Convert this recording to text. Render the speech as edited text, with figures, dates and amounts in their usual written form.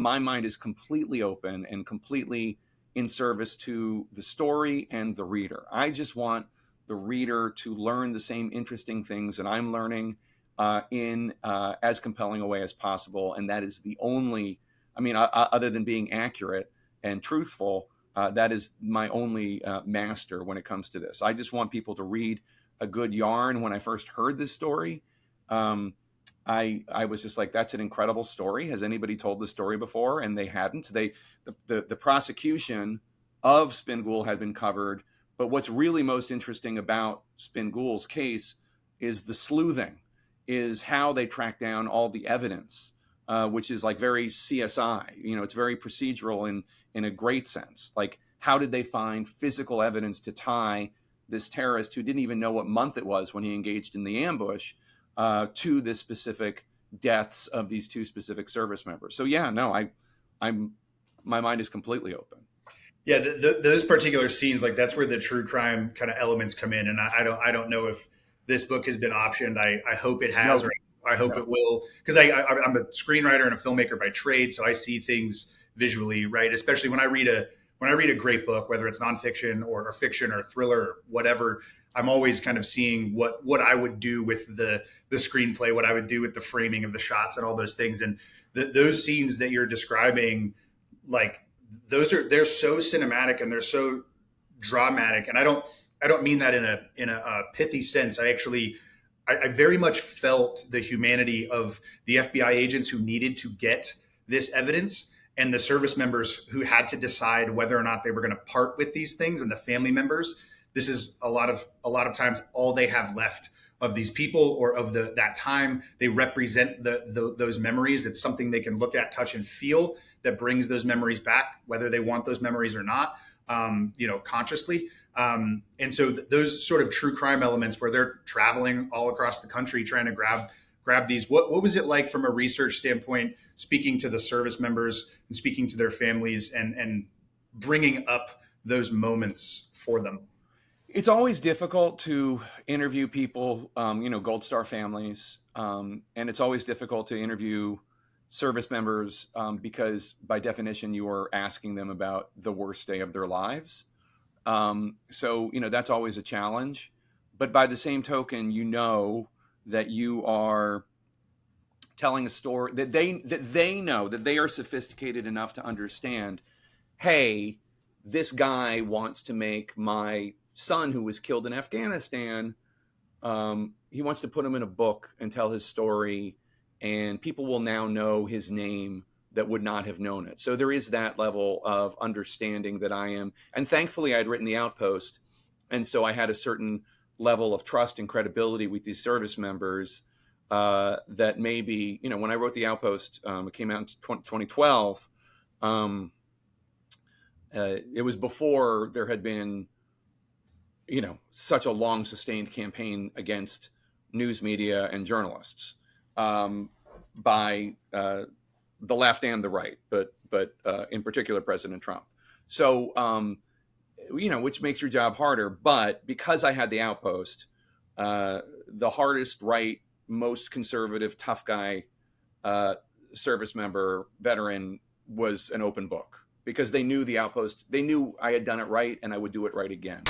My mind is completely open and completely in service to the story and the reader. I just want the reader to learn the same interesting things that I'm learning in as compelling a way as possible. And that is the only, other than being accurate and truthful, that is my only master when it comes to this. I just want people to read a good yarn. When I first heard this story, I was just like, that's an incredible story. Has anybody told this story before? And they hadn't. The prosecution of Spingool had been covered. But what's really most interesting about Spingool's case is the sleuthing, is how they track down all the evidence, which is like very CSI. It's very procedural in a great sense. Like, how did they find physical evidence to tie this terrorist who didn't even know what month it was when he engaged in the ambush to the specific deaths of these two specific service members? So yeah, no, my mind is completely open. Yeah, those particular scenes, like that's where the true crime kind of elements come in, and I don't know if this book has been optioned. I hope it has, No, or I hope no. it will, because I'm a screenwriter and a filmmaker by trade, so I see things visually, right? Especially when I read a great book, whether it's nonfiction or fiction or thriller or whatever. I'm always kind of seeing what I would do with the screenplay, what I would do with the framing of the shots and all those things, and those scenes that you're describing, like they're so cinematic and they're so dramatic. And I don't mean that in a pithy sense. I very much felt the humanity of the FBI agents who needed to get this evidence and the service members who had to decide whether or not they were going to part with these things, and the family members. This is a lot of times all they have left of these people or of that time. They represent those memories. It's something they can look at, touch, and feel that brings those memories back, whether they want those memories or not, consciously. And so those sort of true crime elements where they're traveling all across the country trying to grab these. What was it like from a research standpoint, speaking to the service members and speaking to their families and bringing up those moments for them? It's always difficult to interview people, Gold Star families, and it's always difficult to interview service members because by definition you are asking them about the worst day of their lives. So that's always a challenge. But by the same token, that you are telling a story that they know that they are sophisticated enough to understand. Hey, this guy wants to make my son who was killed in Afghanistan. He wants to put him in a book and tell his story, and people will now know his name that would not have known it. So there is that level of understanding that I am, and thankfully I'd written The Outpost, and so I had a certain level of trust and credibility with these service members that maybe, when I wrote The Outpost, it came out in 2012. It was before there had been, such a long sustained campaign against news media and journalists by the left and the right, but in particular President Trump. So, which makes your job harder. But because I had The Outpost, the hardest right, most conservative, tough guy service member, veteran, was an open book, because they knew The Outpost, they knew I had done it right and I would do it right again.